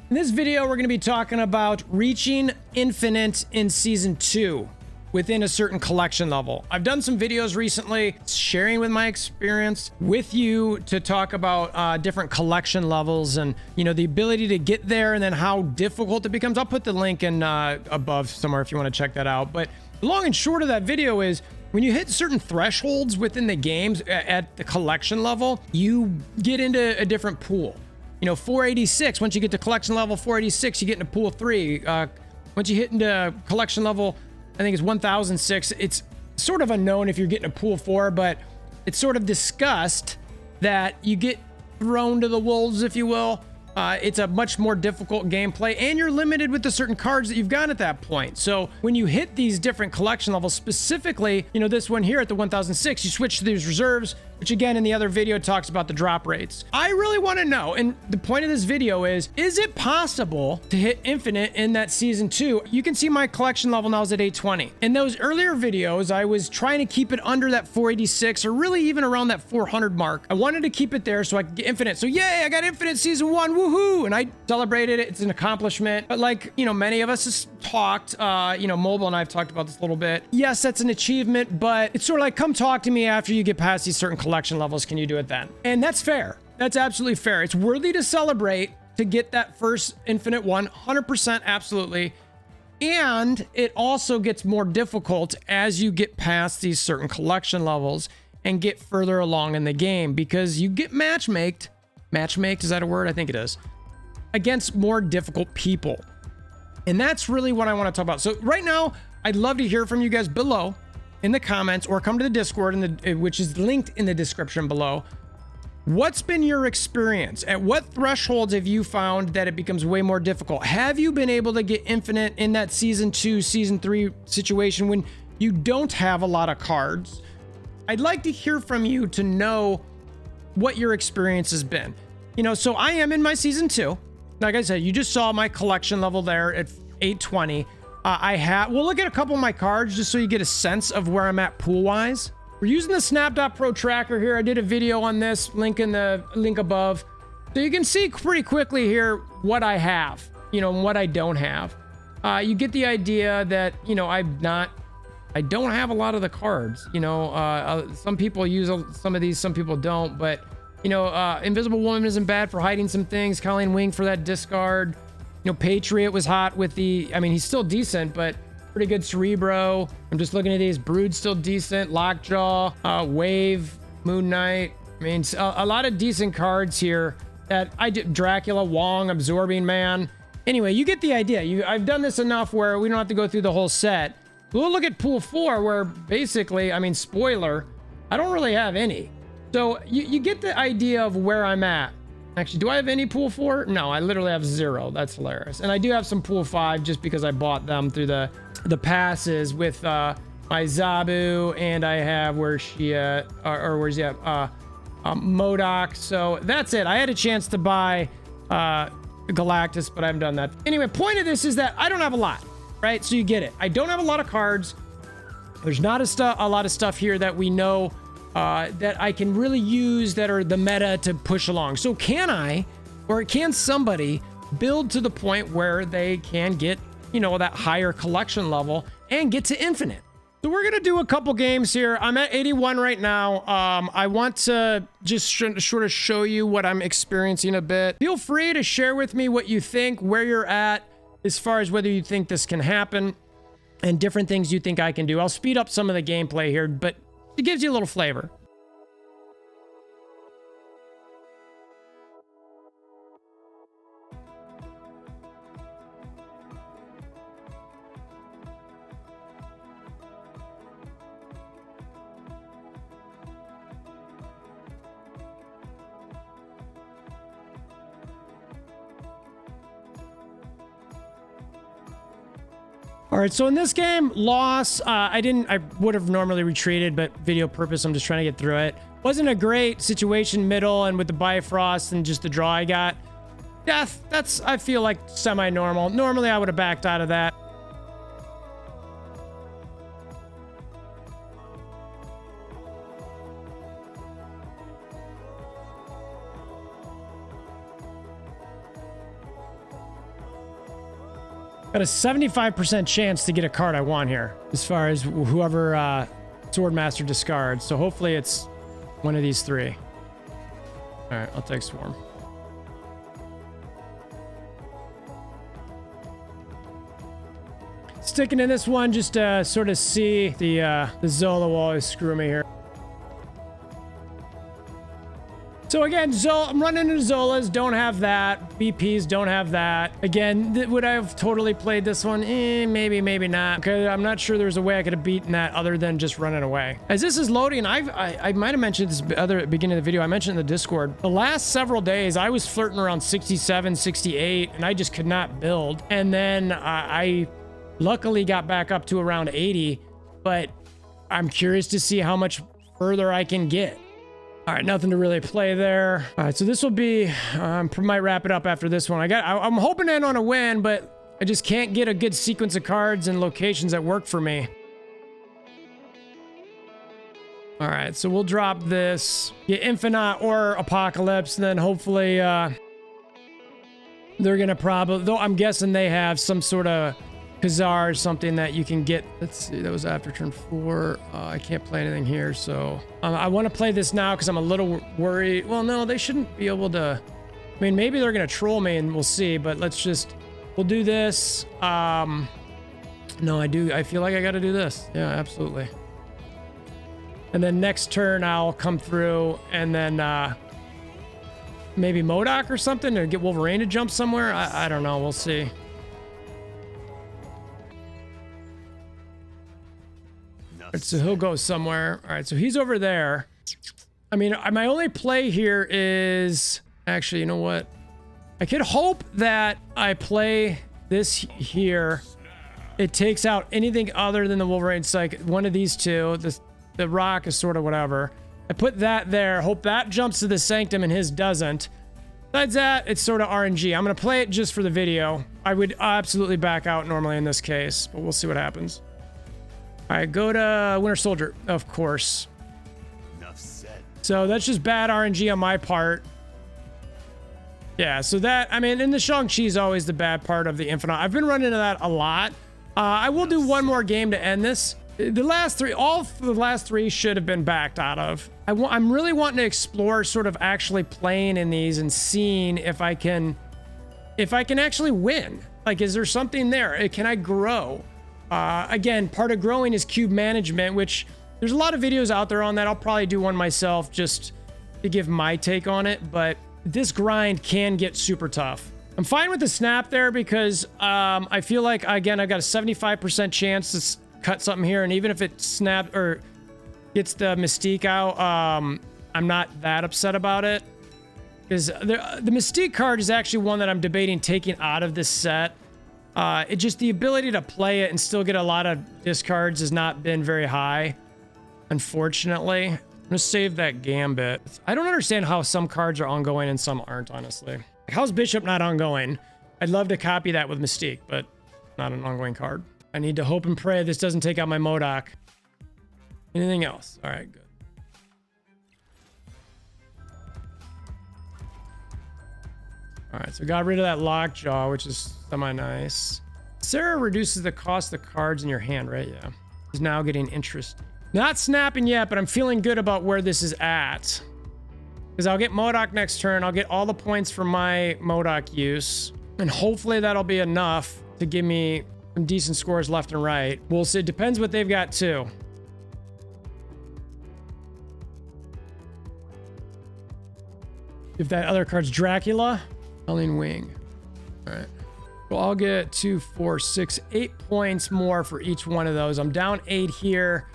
In this video, we're going to be talking about reaching infinite in Season 2 within a certain collection level. I've done some videos recently sharing with my experience with you to talk about different collection levels and, you know, the ability to get there and then how difficult it becomes. I'll put the link in above somewhere if you want to check that out. But the long and short of that video is when you hit certain thresholds within the games at the collection level, you get into a different pool. You know, 486, once you get to collection level 486, you get into pool 3. Once you hit into collection level, I think it's 1006, it's sort of unknown if you're getting a pool 4, but it's sort of discussed that you get thrown to the wolves, if you will. It's a much more difficult gameplay, and you're limited with the certain cards that you've got at that point. So when you hit these different collection levels, specifically, you know, this one here at the 1006, you switch to these reserves, which again, in the other video talks about the drop rates. I really want to know, and the point of this video is it possible to hit infinite in that Season 2? You can see my collection level now is at 820. In those earlier videos, I was trying to keep it under that 486 or really even around that 400 mark. I wanted to keep it there so I could get infinite. So yay, I got infinite Season 1, woohoo! And I celebrated it. It's an accomplishment. But like, you know, many of us has talked, you know, Mobile and I have talked about this a little bit. Yes, that's an achievement, but it's sort of like, come talk to me after you get past these certain collection levels. Can you do it then? And that's fair. That's absolutely fair. It's worthy to celebrate to get that first infinite one, 100% absolutely. And it also gets more difficult as you get past these certain collection levels and get further along in the game because you get matchmaked. Matchmaked, is that a word? I think it is. Against more difficult people. And that's really what I want to talk about. So right now, I'd love to hear from you guys below in the comments or come to the Discord, which is linked in the description below. What's been your experience? At what thresholds have you found that it becomes way more difficult? Have you been able to get infinite in that Season 2, Season 3 situation when you don't have a lot of cards? I'd like to hear from you to know what your experience has been. You know, so I am in my Season 2. Like I said, you just saw my collection level there at 820. We'll look at a couple of my cards just so you get a sense of where I'm at pool-wise. We're using the Snap.Pro tracker here. I did a video on this, link above. So you can see pretty quickly here what I have, you know, and what I don't have. You get the idea that, you know, I don't have a lot of the cards. You know, some people use some of these, some people don't, but you know, Invisible Woman isn't bad for hiding some things. Colleen Wing for that discard. You know, Patriot was hot with the, I mean, he's still decent, but pretty good Cerebro. I'm just looking at these. Brood's still decent. Lockjaw, Wave, Moon Knight. I mean, a lot of decent cards here that I did. Dracula, Wong, Absorbing Man. Anyway, you get the idea. I've done this enough where we don't have to go through the whole set. We'll look at Pool 4 where basically, I mean, spoiler, I don't really have any. So you get the idea of where I'm at. Actually, do I have any Pool 4? No, I literally have 0. That's hilarious. And I do have some Pool 5 just because I bought them through the passes with my Zabu, and I have, where's she at? Or where's he at? MODOK. So that's it. I had a chance to buy Galactus, but I haven't done that. Anyway, point of this is that I don't have a lot, right? So you get it. I don't have a lot of cards. There's not a lot of stuff here that we know that I can really use that are the meta to push along. So can I, or can somebody build to the point where they can get, you know, that higher collection level and get to infinite? So we're going to do a couple games here. I'm at 81 right now. I want to just sort of show you what I'm experiencing a bit. Feel free to share with me what you think, where you're at, as far as whether you think this can happen and different things you think I can do. I'll speed up some of the gameplay here, but it gives you a little flavor. All right, so in this game, loss. I would have normally retreated, but video purpose, I'm just trying to get through it. Wasn't a great situation middle, and with the Bifrost and just the draw I got. Death, that's, I feel like, semi-normal. Normally, I would have backed out of that. Got a 75% chance to get a card I want here, as far as whoever Swordmaster discards. So hopefully it's one of these three. All right, I'll take Swarm. Sticking in this one just to sort of see the Zola will always screw me here. So again, I'm running into Zolas, don't have that. BPs don't have that. Again, would I have totally played this one? Maybe, maybe not. Okay, I'm not sure there's a way I could have beaten that other than just running away. As this is loading, I might have mentioned this other beginning of the video. I mentioned in the Discord. The last several days, I was flirting around 67, 68, and I just could not build. And then I luckily got back up to around 80, but I'm curious to see how much further I can get. All right, nothing to really play there. All right, so this will be, might wrap it up after this one. I'm hoping to end on a win, but I just can't get a good sequence of cards and locations that work for me. All right, so we'll drop this, get Infinite or Apocalypse, and then hopefully they're gonna probably, though I'm guessing they have some sort of Khazar or something that you can get. Let's see, that was after turn 4. I can't play anything here, so I want to play this now because I'm a little worried. Well, no, they shouldn't be able to. I mean, maybe they're gonna troll me and we'll see, but we'll do this. No, I feel like I gotta do this. Yeah, absolutely. And then next turn I'll come through and then maybe MODOK or something to get Wolverine to jump somewhere. I don't know, we'll see. All right, so he'll go somewhere. All right, so he's over there. I mean, my only play here is... Actually, you know what? I could hope that I play this here. It takes out anything other than the Wolverine Psych. One of these two. The rock is sort of whatever. I put that there. Hope that jumps to the Sanctum and his doesn't. Besides that, it's sort of RNG. I'm going to play it just for the video. I would absolutely back out normally in this case, but we'll see what happens. All right, go to Winter Soldier, of course. Enough said. So that's just bad RNG on my part. Yeah, so that, I mean, and the Shang-Chi is always the bad part of the Infinite. I've been running into that a lot. I will do one more game to end this. The last three, all of the last three should have been backed out of. I'm really wanting to explore sort of actually playing in these and seeing if I can actually win. Like, is there something there? Can I grow? Again, part of growing is cube management, which there's a lot of videos out there on that. I'll probably do one myself just to give my take on it, but this grind can get super tough. I'm fine with the snap there because I feel like, again, I've got a 75% chance to cut something here, and even if it snaps or gets the Mystique out, I'm not that upset about it. Because the Mystique card is actually one that I'm debating taking out of this set. It just, the ability to play it and still get a lot of discards has not been very high, unfortunately. I'm gonna save that Gambit. I don't understand how some cards are ongoing and some aren't, honestly. Like, how's Bishop not ongoing? I'd love to copy that with Mystique, but not an ongoing card. I need to hope and pray this doesn't take out my MODOK. Anything else? All right, good. All right, so got rid of that Lockjaw, which is semi-nice. Sarah reduces the cost of the cards in your hand, right? Yeah. He's now getting interest. Not snapping yet, but I'm feeling good about where this is at. Because I'll get MODOK next turn. I'll get all the points for my MODOK use. And hopefully that'll be enough to give me some decent scores left and right. We'll see. It depends what they've got too. If that other card's Dracula, Elling Wing. All right. Well, I'll get 2, 4, 6, 8 points more for each one of those. I'm down 8 here,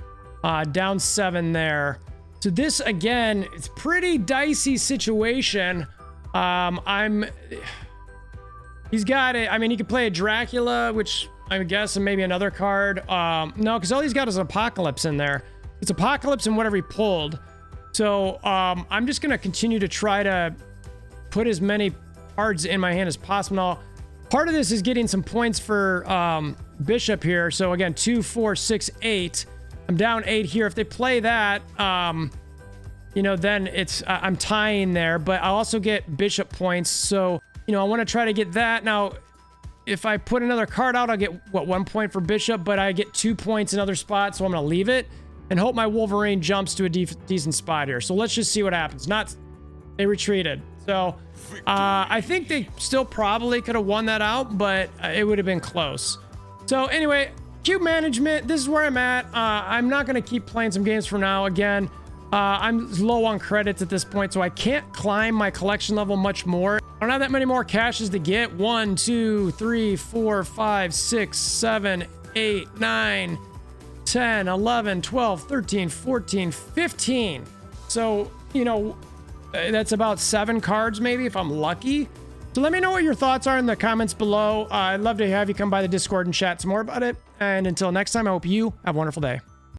down 7 there. So this, again, it's pretty dicey situation. He's got it. I mean, he could play a Dracula, which I guess, and maybe another card. No, because all he's got is an Apocalypse in there. It's Apocalypse and whatever he pulled. So I'm just going to continue to try to put as many cards in my hand as possible. Now, part of this is getting some points for Bishop here. So again, 2, 4, 6, 8. I'm down 8 here. If they play that, you know, then it's I'm tying there. But I also get Bishop points. So, you know, I want to try to get that. Now, If I put another card out, I'll get, what, 1 point for Bishop, but I get 2 points in other spots, so I'm going to leave it and hope my Wolverine jumps to a decent spot here. So let's just see what happens. They retreated. So I think they still probably could have won that out, but it would have been close. So anyway, cube management, this is where I'm at. I'm not going to keep playing some games from now. Again, I'm low on credits at this point, so I can't climb my collection level much more. I don't have that many more caches to get. 1, 2, 3, 4, 5, 6, 7, 8, 9, 10, 11, 12, 13, 14, 15. So, you know, that's about 7 cards maybe if I'm lucky. So let me know what your thoughts are in the comments below. I'd love to have you come by the Discord and chat some more about it. And until next time, I hope you have a wonderful day.